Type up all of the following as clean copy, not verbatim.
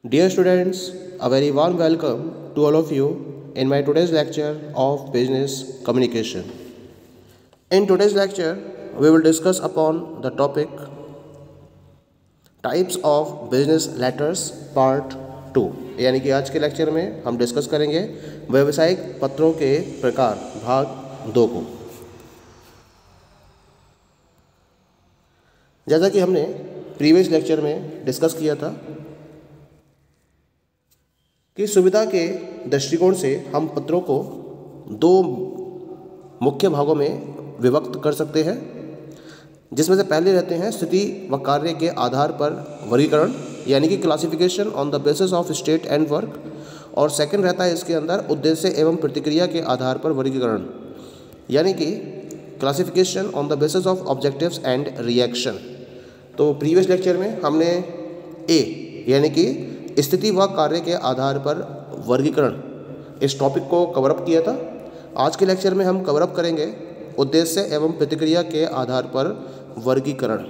Dear students, a very warm welcome to all of you in my today's lecture of business communication. In today's lecture, we will discuss upon the topic types of business letters part 2। यानी कि आज के lecture में हम discuss करेंगे व्यावसायिक पत्रों के प्रकार भाग 2 को। जैसा कि हमने प्रीवियस लेक्चर में डिस्कस किया था कि सुविधा के दृष्टिकोण से हम पत्रों को 2 मुख्य भागों में विभक्त कर सकते हैं, जिसमें से पहले रहते हैं स्थिति व कार्य के आधार पर वर्गीकरण यानी कि classification on the basis of state and work, और सेकंड रहता है इसके अंदर उद्देश्य एवं प्रतिक्रिया के आधार पर वर्गीकरण यानी कि classification on the basis of objectives and reaction. तो प्रीवियस लेक्चर में हमने ए यानी कि स्थिति व कार्य के आधार पर वर्गीकरण इस टॉपिक को कवर अप किया था। आज के लेक्चर में हम कवर अप करेंगे उद्देश्य एवं प्रतिक्रिया के आधार पर वर्गीकरण।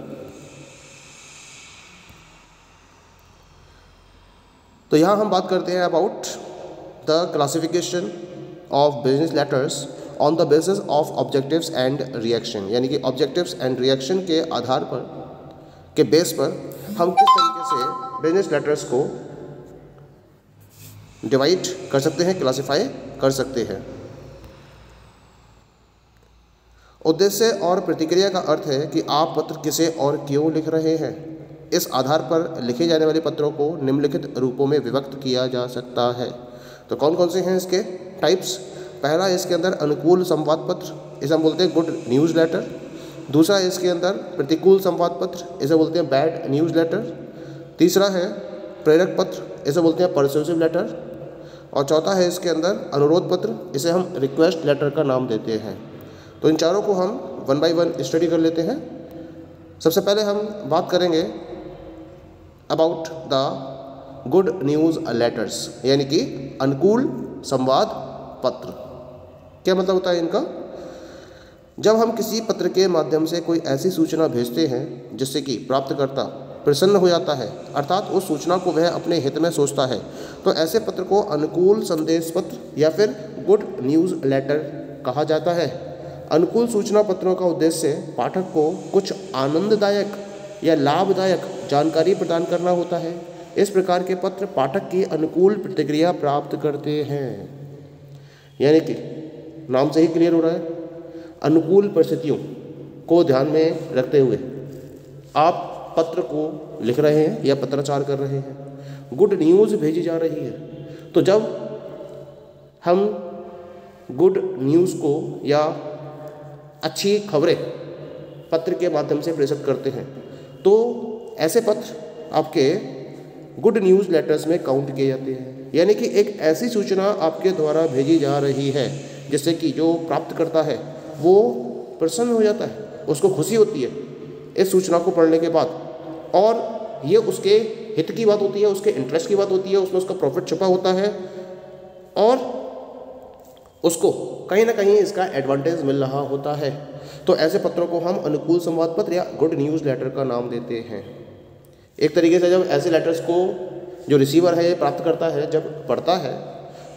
तो यहाँ हम बात करते हैं about the classification of business letters on the basis of objectives and reaction, यानी कि ऑब्जेक्टिव्स एंड रिएक्शन के आधार पर के बेस पर हम किस तरीके से बिजनेस लेटर्स को डिवाइड कर सकते हैं, क्लासिफाई कर सकते हैं। उद्देश्य और प्रतिक्रिया का अर्थ है कि आप पत्र किसे और क्यों लिख रहे हैं। इस आधार पर लिखे जाने वाले पत्रों को निम्नलिखित रूपों में विभक्त किया जा सकता है। तो कौन कौन से हैं इसके टाइप्स? पहला है इसके अंदर अनुकूल संवाद पत्र, इसे हम बोलते हैं गुड न्यूज़ लेटर। दूसरा है इसके अंदर प्रतिकूल संवाद पत्र, इसे बोलते हैं बैड न्यूज़ लेटर। तीसरा है प्रेरक पत्र, इसे बोलते हैं परसुएसिव लेटर। और चौथा है इसके अंदर अनुरोध पत्र, इसे हम रिक्वेस्ट लेटर का नाम देते हैं। तो इन चारों को हम 1 बाय 1 स्टडी कर लेते हैं। सबसे पहले हम बात करेंगे about the good news letters, यानी कि अनुकूल संवाद पत्र। क्या मतलब होता है इनका? जब हम किसी पत्र के माध्यम से कोई ऐसी सूचना भेजते हैं जिससे कि प्राप्तकर्ता प्रसन्न हो जाता है, अर्थात उस सूचना को वह अपने हित में सोचता है, तो ऐसे पत्र को अनुकूल संदेश पत्र या फिर गुड न्यूज़ लेटर कहा जाता है। अनुकूल सूचना पत्रों का उद्देश्य पाठक को कुछ आनंददायक या लाभदायक जानकारी प्रदान करना होता है। इस प्रकार के पत्र पाठक की अनुकूल प्रतिक्रिया प्राप्त करते हैं। यानी कि नाम से ही क्लियर हो रहा है, अनुकूल परिस्थितियों को ध्यान में रखते हुए आप पत्र को लिख रहे हैं या पत्राचार कर रहे हैं, गुड न्यूज़ भेजी जा रही है। तो जब हम गुड न्यूज़ को या अच्छी खबरें पत्र के माध्यम से प्रेषित करते हैं, तो ऐसे पत्र आपके गुड न्यूज़ लेटर्स में काउंट किए जाते हैं। यानी कि एक ऐसी सूचना आपके द्वारा भेजी जा रही है जिससे कि जो प्राप्त करता है वो प्रसन्न हो जाता है, उसको खुशी होती है इस सूचना को पढ़ने के बाद, और ये उसके हित की बात होती है, उसके इंटरेस्ट की बात होती है, उसमें उसका प्रॉफिट छुपा होता है और उसको कहीं ना कहीं इसका एडवांटेज मिल रहा होता है। तो ऐसे पत्रों को हम अनुकूल संवाद पत्र या गुड न्यूज़ लेटर का नाम देते हैं। एक तरीके से जब ऐसे लेटर्स को जो रिसीवर है, प्राप्त करता है, जब पढ़ता है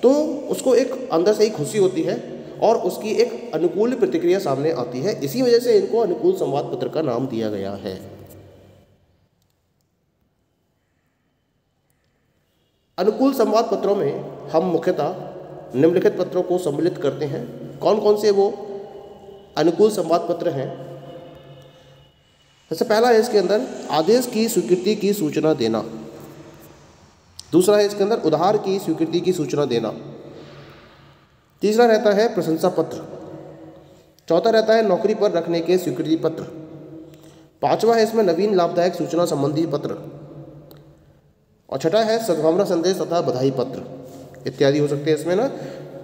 तो उसको एक अंदर से ही खुशी होती है और उसकी एक अनुकूल प्रतिक्रिया सामने आती है। इसी वजह से इनको अनुकूल संवाद पत्र का नाम दिया गया है। अनुकूल संवाद पत्रों में हम मुख्यतः निम्नलिखित पत्रों को सम्मिलित करते हैं। कौन कौन से वो अनुकूल संवाद पत्र हैं? सबसे पहला है इसके अंदर आदेश की स्वीकृति की सूचना देना। दूसरा है इसके अंदर उधार की स्वीकृति की सूचना देना। तीसरा रहता है प्रशंसा पत्र। चौथा रहता है नौकरी पर रखने के स्वीकृति पत्र। पांचवा है इसमें नवीन लाभदायक सूचना संबंधी पत्र। और छठा है सद्भावना संदेश तथा बधाई पत्र इत्यादि हो सकते हैं इसमें ना।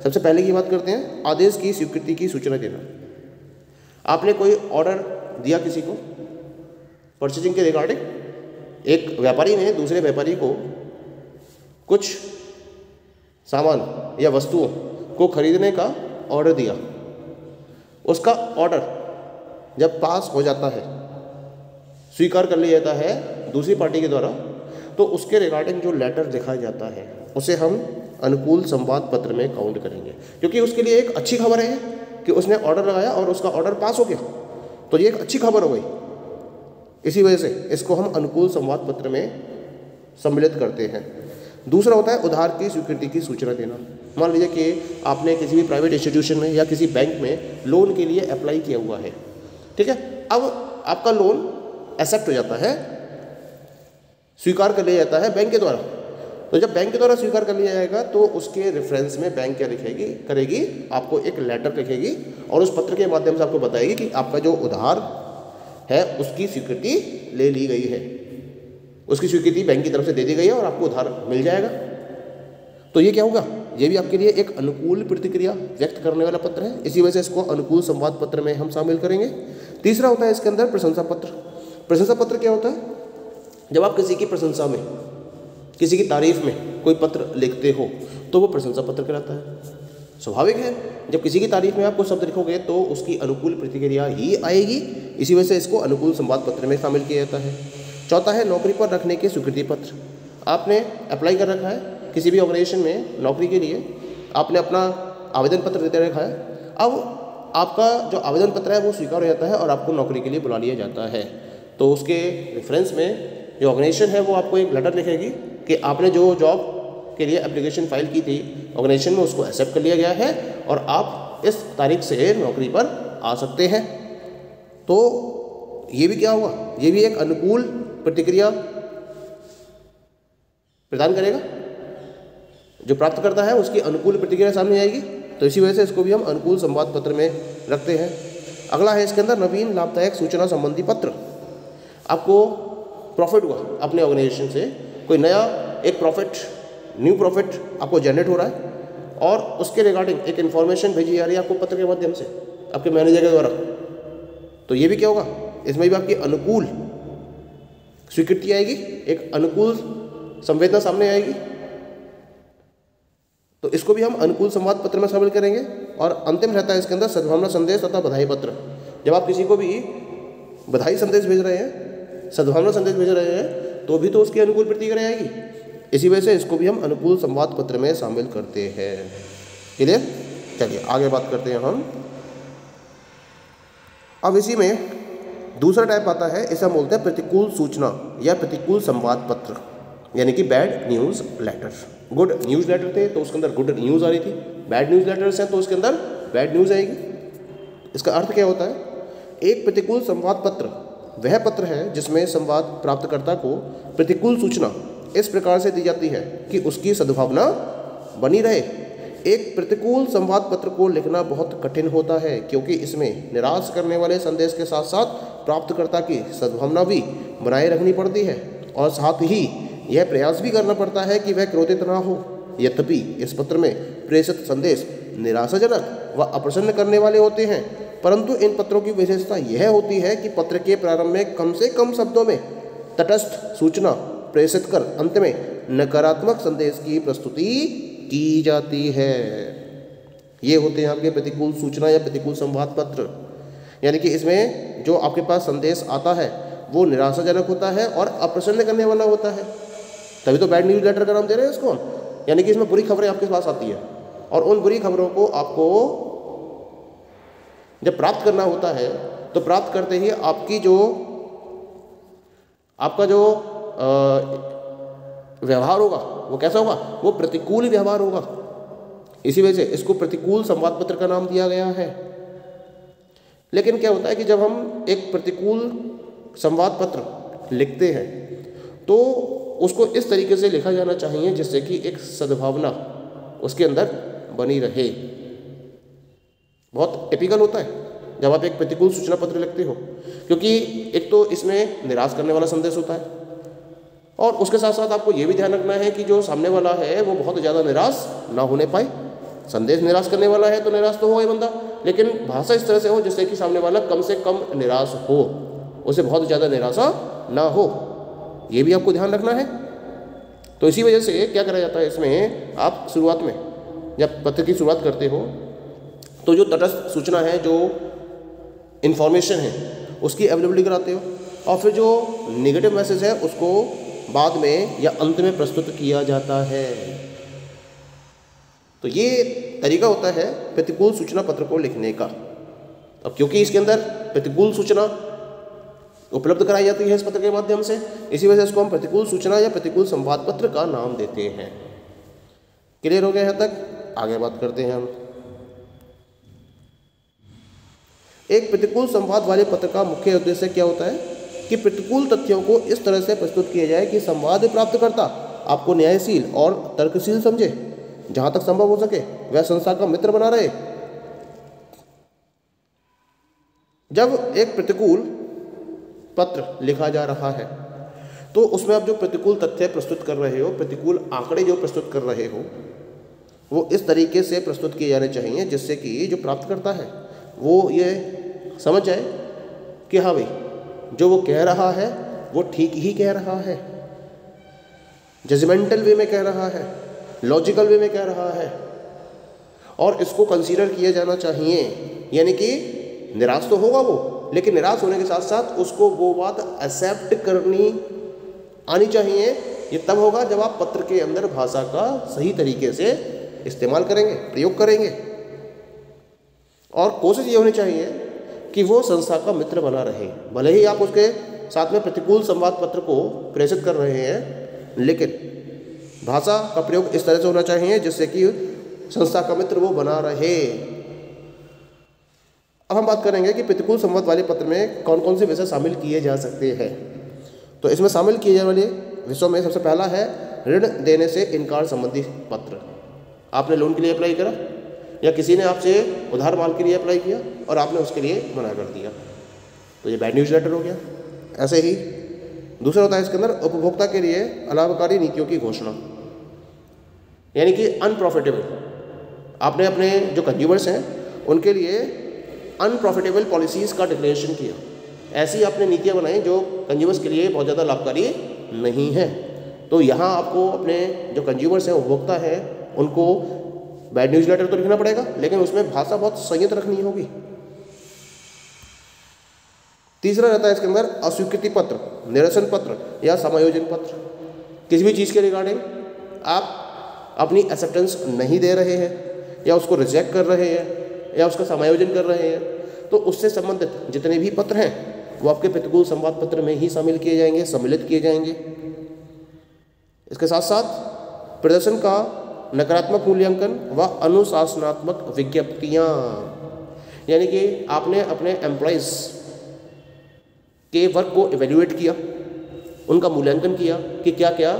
सबसे पहले की बात करते हैं आदेश की स्वीकृति की सूचना देना। आपने कोई ऑर्डर दिया किसी को परचेजिंग के रिगार्डिंग, एक व्यापारी ने दूसरे व्यापारी को कुछ सामान या वस्तुओं को खरीदने का ऑर्डर दिया। उसका ऑर्डर जब पास हो जाता है, स्वीकार कर लिया जाता है दूसरी पार्टी के द्वारा, तो उसके रिगार्डिंग जो लेटर लिखा जाता है उसे हम अनुकूल संवाद पत्र में काउंट करेंगे, क्योंकि उसके लिए एक अच्छी खबर है कि उसने ऑर्डर लगाया और उसका ऑर्डर पास हो गया, तो ये एक अच्छी खबर हो गई। इसी वजह से इसको हम अनुकूल संवाद पत्र में सम्मिलित करते हैं। दूसरा होता है उधार की स्वीकृति की सूचना देना। मान लीजिए कि आपने किसी भी प्राइवेट इंस्टीट्यूशन में या किसी बैंक में लोन के लिए अप्लाई किया हुआ है, ठीक है। अब आपका लोन एक्सेप्ट हो जाता है, स्वीकार कर लिया जाता है बैंक के द्वारा। तो जब बैंक के द्वारा स्वीकार कर लिया जाएगा तो उसके रेफरेंस में बैंक क्या करेगी, आपको एक लेटर लिखेगी और उस पत्र के माध्यम से आपको बताएगी कि आपका जो उधार है उसकी स्वीकृति ले ली गई है, उसकी स्वीकृति बैंक की तरफ से दे दी गई है और आपको उधार मिल जाएगा। तो ये क्या होगा, ये भी आपके लिए एक अनुकूल प्रतिक्रिया व्यक्त करने वाला पत्र है। इसी वजह से इसको अनुकूल संवाद पत्र में हम शामिल करेंगे। तीसरा होता है इसके अंदर प्रशंसा पत्र। प्रशंसा पत्र क्या होता है, जब आप किसी की प्रशंसा में, किसी की तारीफ में कोई पत्र लिखते हो तो वो प्रशंसा पत्र कहलाता है। स्वाभाविक है, जब किसी की तारीफ में आप कोई शब्द लिखोगे तो उसकी अनुकूल प्रतिक्रिया ही आएगी। इसी वजह से इसको अनुकूल संवाद पत्र में शामिल किया जाता है। चौथा है नौकरी पर रखने के स्वीकृति पत्र। आपने अप्लाई कर रखा है किसी भी ऑर्गेनाइजेशन में नौकरी के लिए, आपने अपना आवेदन पत्र देते रखा है। अब आपका जो आवेदन पत्र है वो स्वीकार हो जाता है और आपको नौकरी के लिए बुला लिया जाता है। तो उसके रेफरेंस में जो ऑर्गेनाइजेशन है वो आपको एक लेटर लिखेगी कि आपने जो जॉब के लिए एप्लीकेशन फाइल की थी ऑर्गेनाइजेशन में, उसको एक्सेप्ट कर लिया गया है और आप इस तारीख से नौकरी पर आ सकते हैं। तो ये भी क्या हुआ, ये भी एक अनुकूल प्रतिक्रिया प्रदान करेगा। जो प्राप्त करता है उसकी अनुकूल प्रतिक्रिया सामने आएगी। तो इसी वजह से इसको भी हम अनुकूल संवाद पत्र में रखते हैं। अगला है इसके अंदर नवीन लाभदायक सूचना संबंधी पत्र। आपको प्रॉफिट हुआ अपने ऑर्गेनाइजेशन से, कोई नया एक न्यू प्रॉफिट आपको जनरेट हो रहा है और उसके रिगार्डिंग एक इन्फॉर्मेशन भेजी जा रही है आपको पत्र के माध्यम से आपके मैनेजर के द्वारा। तो ये भी क्या होगा, इसमें भी आपकी अनुकूल स्वीकृति आएगी, एक अनुकूल संवेदना सामने आएगी। तो इसको भी हम अनुकूल संवाद पत्र में शामिल करेंगे। और अंतिम रहता है इसके अंदर सद्भावना संदेश तथा बधाई पत्र। जब आप किसी को भी बधाई संदेश भेज रहे हैं, सद्भावना संदेश भेज रहे हैं, तो भी तो उसकी अनुकूल प्रतिक्रिया आएगी। इसी वजह से इसको भी हम अनुकूल संवाद पत्र में शामिल करते हैं। क्लियर? चलिए आगे बात करते हैं हम। अब इसी में दूसरा टाइप आता है, इसे हम बोलते हैं प्रतिकूल सूचना या प्रतिकूल संवाद पत्र, यानी कि bad news letter. Good news letter थे तो उसके अंदर गुड न्यूज़ आ रही थी, बैड न्यूज़ लेटर्स हैं तो उसके अंदर बैड न्यूज़ आएगी। इसका अर्थ क्या होता है, एक प्रतिकूल संवाद पत्र वह पत्र है जिसमें संवाद प्राप्तकर्ता को प्रतिकूल सूचना इस प्रकार से दी जाती है कि उसकी सद्भावना बनी रहे। एक प्रतिकूल संवाद पत्र को लिखना बहुत कठिन होता है क्योंकि इसमें निराश करने वाले संदेश के साथ साथ प्राप्तकर्ता की सद्भावना भी बनाए रखनी पड़ती है और साथ ही यह प्रयास भी करना पड़ता है कि वह क्रोधित ना हो। यद्यपि इस पत्र में प्रेषित संदेश निराशाजनक व अप्रसन्न करने वाले होते हैं, परंतु इन पत्रों की विशेषता यह होती है कि पत्र के प्रारंभ में कम से कम शब्दों में तटस्थ सूचना प्रेषित कर अंत में नकारात्मक संदेश की प्रस्तुति की जाती है। ये होते हैं आपके प्रतिकूल सूचना या प्रतिकूल संवाद पत्र। यानी कि इसमें जो आपके पास संदेश आता है वो निराशाजनक होता है और अप्रसन्न करने वाला होता है, तभी तो बैड न्यूज़ लेटर का नाम दे रहे हैं इसको। यानी कि इसमें बुरी खबरें आपके पास आती है और उन बुरी खबरों को आपको जब प्राप्त करना होता है तो प्राप्त करते ही आपका जो व्यवहार होगा वो कैसा होगा, वो प्रतिकूल व्यवहार होगा। इसी वजह से इसको प्रतिकूल संवाद पत्र का नाम दिया गया है। लेकिन क्या होता है कि जब हम एक प्रतिकूल संवाद पत्र लिखते हैं तो उसको इस तरीके से लिखा जाना चाहिए जिससे कि एक सद्भावना उसके अंदर बनी रहे। बहुत टिपिकल होता है जब आप एक प्रतिकूल सूचना पत्र लिखते हो, क्योंकि एक तो इसमें निराश करने वाला संदेश होता है और उसके साथ साथ आपको ये भी ध्यान रखना है कि जो सामने वाला है वो बहुत ज़्यादा निराश ना होने पाए। संदेश निराश करने वाला है तो निराश तो हो बंदा, लेकिन भाषा इस तरह से हो जिससे कि सामने वाला कम से कम निराश हो, उसे बहुत ज़्यादा निराशा ना हो, ये भी आपको ध्यान रखना है। तो इसी वजह से क्या करा जाता है, इसमें आप शुरुआत में जब पत्र की शुरुआत करते हो तो जो तटस्थ सूचना है, जो इन्फॉर्मेशन है, उसकी अवेलेबिलिटी कराते हो और फिर जो नेगेटिव मैसेज है उसको बाद में या अंत में प्रस्तुत किया जाता है। तो ये तरीका होता है प्रतिकूल सूचना पत्र को लिखने का। अब क्योंकि इसके अंदर प्रतिकूल सूचना उपलब्ध कराई जाती है इस पत्र के माध्यम से, इसी वजह से इसको हम प्रतिकूल सूचना या प्रतिकूल संवाद पत्र का नाम देते हैं। क्लियर हो गया यहाँ तक? आगे बात करते हैं हम। एक प्रतिकूल संवाद वाले पत्र का मुख्य उद्देश्य क्या होता है कि प्रतिकूल तथ्यों को इस तरह से प्रस्तुत किया जाए कि संवाद प्राप्तकर्ता आपको न्यायशील और तर्कशील समझे, जहां तक संभव हो सके वह संस्था का मित्र बना रहे। जब एक प्रतिकूल पत्र लिखा जा रहा है तो उसमें आप जो प्रतिकूल तथ्य प्रस्तुत कर रहे हो, प्रतिकूल आंकड़े जो प्रस्तुत कर रहे हो, वो इस तरीके से प्रस्तुत किए जाने चाहिए जिससे कि जो प्राप्तकर्ता है वो ये समझ जाए कि हाँ भाई, जो वो कह रहा है वो ठीक ही कह रहा है, जजमेंटल वे में कह रहा है, लॉजिकल वे में कह रहा है, और इसको कंसीडर किया जाना चाहिए। यानी कि निराश तो होगा वो, लेकिन निराश होने के साथ साथ उसको वो बात एक्सेप्ट करनी आनी चाहिए। ये तब होगा जब आप पत्र के अंदर भाषा का सही तरीके से इस्तेमाल करेंगे, प्रयोग करेंगे, और कोशिश ये होनी चाहिए कि वो संस्था का मित्र बना रहे। भले ही आप उसके साथ में प्रतिकूल संवाद पत्र को प्रेषित कर रहे हैं, लेकिन भाषा का प्रयोग इस तरह से होना चाहिए जिससे कि संस्था का मित्र वो बना रहे। अब हम बात करेंगे कि प्रतिकूल संवाद वाले पत्र में कौन कौन से विषय शामिल किए जा सकते हैं। तो इसमें शामिल किए जाने वाले विषयों में सबसे पहला है ऋण देने से इनकार संबंधी पत्र। आपने लोन के लिए अप्लाई करा या किसी ने आपसे उधार माल के लिए अप्लाई किया और आपने उसके लिए मना कर दिया, तो ये बैड न्यूज़ लेटर हो गया। ऐसे ही दूसरा होता है इसके अंदर उपभोक्ता के लिए अलाभकारी नीतियों की घोषणा, यानी कि अनप्रॉफिटेबल, आपने अपने जो कंज्यूमर्स हैं उनके लिए अनप्रॉफिटेबल पॉलिसीज़ का डिक्लेरेशन किया। ऐसी आपने नीतियाँ बनाई जो कंज्यूमर्स के लिए बहुत ज़्यादा लाभकारी नहीं है। तो यहाँ आपको अपने जो कंज्यूमर्स हैं, उपभोक्ता हैं, उनको बैड न्यूज़ लेटर तो लिखना पड़ेगा, लेकिन उसमें भाषा बहुत संयत रखनी होगी। तीसरा रहता है इसके अंदर अस्वीकृति पत्र, निरसन पत्र या समायोजन पत्र। किसी भी चीज़ के रिगार्डिंग आप अपनी एक्सेप्टेंस नहीं दे रहे हैं या उसको रिजेक्ट कर रहे हैं या उसका समायोजन कर रहे हैं, तो उससे संबंधित जितने भी पत्र हैं वो आपके प्रतिकूल संवाद पत्र में ही शामिल किए जाएंगे, सम्मिलित किए जाएंगे। इसके साथ साथ प्रदर्शन का नकारात्मक मूल्यांकन व अनुशासनात्मक विज्ञप्तियाँ, यानी कि आपने अपने एम्प्लॉइज़ के वर्क को इवेल्युएट किया, उनका मूल्यांकन किया कि क्या क्या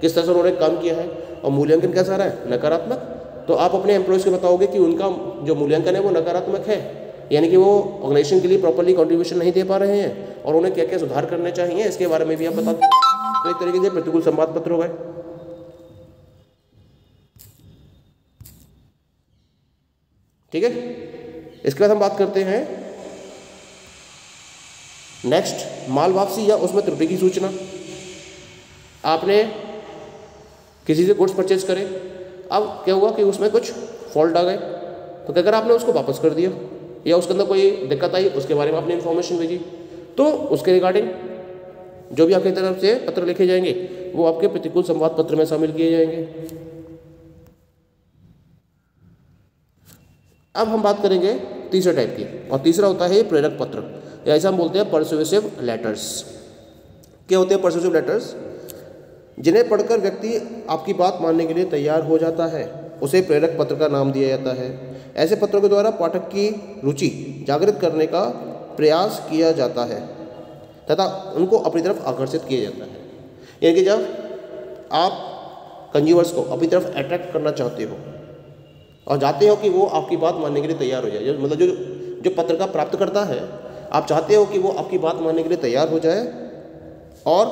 किस तरह से उन्होंने काम किया है, और मूल्यांकन कैसा रहा है, नकारात्मक, तो आप अपने एम्प्लॉइज़ को बताओगे कि उनका जो मूल्यांकन है वो नकारात्मक है, यानी कि वो ऑर्गेनाइजेशन के लिए प्रॉपर्ली कंट्रीब्यूशन नहीं दे पा रहे हैं और उन्हें क्या क्या सुधार करने चाहिए इसके बारे में भी आप बताते हैं। तो एक तरीके से प्रतिकूल संवाद पत्र हो गए। ठीक है, इसके बाद हम बात करते हैं नेक्स्ट, माल वापसी या उसमें त्रुटि की सूचना। आपने किसी से गुड्स परचेज करे, अब क्या हुआ कि उसमें कुछ फॉल्ट आ गए, तो क्या करा, आपने उसको वापस कर दिया, या उसके अंदर कोई दिक्कत आई उसके बारे में आपने इन्फॉर्मेशन भेजी, तो उसके रिगार्डिंग जो भी आपकी तरफ से पत्र लिखे जाएंगे वो आपके प्रतिकूल संवाद पत्र में शामिल किए जाएंगे। अब हम बात करेंगे तीसरे टाइप की, और तीसरा होता है प्रेरक पत्र, या ऐसा हम बोलते हैं परसुएसिव लेटर्स। क्या होते हैं परसुएसिव लेटर्स? जिन्हें पढ़कर व्यक्ति आपकी बात मानने के लिए तैयार हो जाता है, उसे प्रेरक पत्र का नाम दिया जाता है। ऐसे पत्रों के द्वारा पाठक की रुचि जागृत करने का प्रयास किया जाता है तथा उनको अपनी तरफ आकर्षित किया जाता है। यानी कि जब आप कंज्यूमर्स को अपनी तरफ अट्रैक्ट करना चाहते हो और चाहते हो कि वो आपकी बात मानने के लिए तैयार हो जाए, मतलब जो पत्र का प्राप्त करता है, आप चाहते हो कि वो आपकी बात मानने के लिए तैयार हो जाए और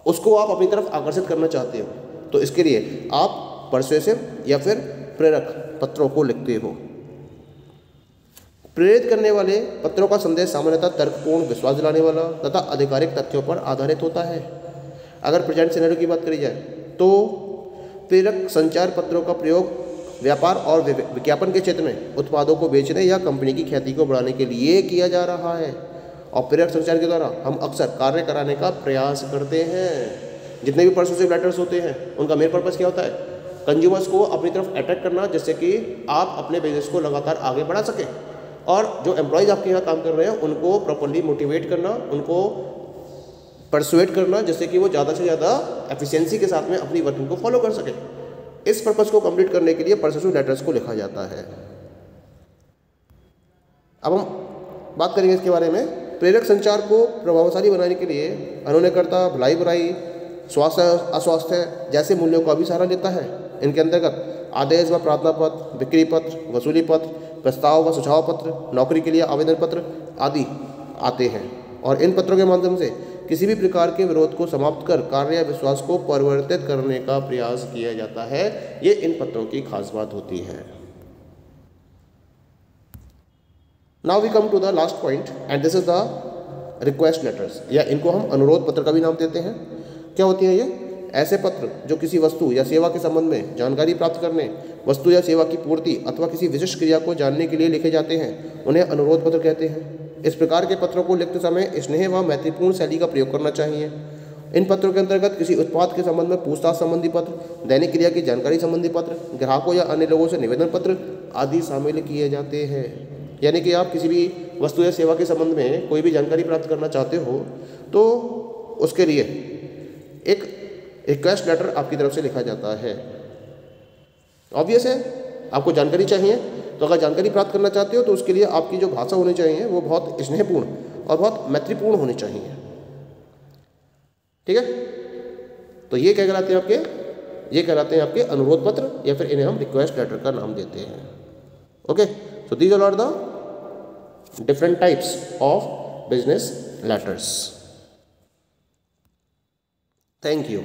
उसको आप अपनी तरफ आकर्षित करना चाहते हो, तो इसके लिए आप परसुएसिव या फिर प्रेरक पत्रों को लिखते हो। प्रेरित करने वाले पत्रों का संदेश सामान्यतः तर्कपूर्ण, विश्वास दिलाने वाला तथा आधिकारिक तथ्यों पर आधारित होता है। अगर प्रेजेंट सिनेरियो की बात करी जाए तो प्रेरक संचार पत्रों का प्रयोग व्यापार और विज्ञापन के क्षेत्र में उत्पादों को बेचने या कंपनी की ख्याति को बढ़ाने के लिए किया जा रहा है, और प्रेरक संचार के द्वारा हम अक्सर कार्य कराने का प्रयास करते हैं। जितने भी परसुएसिव लेटर्स होते हैं उनका मेन पर्पस क्या होता है? कंज्यूमर्स को अपनी तरफ अट्रैक्ट करना, जिससे कि आप अपने बिजनेस को लगातार आगे बढ़ा सकें, और जो एम्प्लॉयज़ आपके यहाँ काम कर रहे हैं उनको प्रॉपर्ली मोटिवेट करना, उनको परसुएट करना, जिससे कि वो ज़्यादा से ज़्यादा एफिशिएंसी के साथ में अपनी वर्किंग को फॉलो कर सकें। इस पर्पस को कंप्लीट करने के लिए परसुएसिव लेटर्स को लिखा जाता है। अब हम बात करेंगे इसके बारे में। प्रेरक संचार को प्रभावशाली बनाने के लिए अनुनयकर्ता भलाई बुराई, स्वास्थ्य अस्वास्थ्य जैसे मूल्यों का भी सहारा लेता है। इनके अंतर्गत आदेश व प्रार्थना पत्र, बिक्री पत्र, वसूली पत्र, प्रस्ताव व सुझाव पत्र, नौकरी के लिए आवेदन पत्र आदि आते हैं, और इन पत्रों के माध्यम से किसी भी प्रकार के विरोध को समाप्त कर कार्य या विश्वास को परिवर्तित करने का प्रयास किया जाता है। ये इन पत्रों की खास बात होती है। Now we come to the last point and this is the request letters, या इनको हम अनुरोध पत्र का भी नाम देते हैं। क्या होती है ये? ऐसे पत्र जो किसी वस्तु या सेवा के संबंध में जानकारी प्राप्त करने, वस्तु या सेवा की पूर्ति अथवा किसी विशिष्ट क्रिया को जानने के लिए लिखे जाते हैं, उन्हें अनुरोध पत्र कहते हैं। इस प्रकार के पत्रों को लिखते समय स्नेह व मैत्रीपूर्ण शैली का प्रयोग करना चाहिए। इन पत्रों के अंतर्गत किसी उत्पाद के संबंध में पूछताछ संबंधी पत्र, दैनिक क्रिया की जानकारी संबंधी पत्र, ग्राहकों या अन्य लोगों से निवेदन पत्र आदि शामिल किए जाते हैं। यानी कि आप किसी भी वस्तु या सेवा के संबंध में कोई भी जानकारी प्राप्त करना चाहते हो तो उसके लिए एक रिक्वेस्ट लेटर आपकी तरफ से लिखा जाता है। ऑब्वियस है, आपको जानकारी चाहिए, तो अगर जानकारी प्राप्त करना चाहते हो तो उसके लिए आपकी जो भाषा होनी चाहिए वो बहुत स्नेहपूर्ण और बहुत मैत्रीपूर्ण होनी चाहिए। ठीक है, तो ये क्या कहलाते हैं आपके? ये कहलाते हैं आपके अनुरोध पत्र, या फिर इन्हें हम रिक्वेस्ट लेटर का नाम देते हैं। Okay, so these are the different types of business letters. Thank you.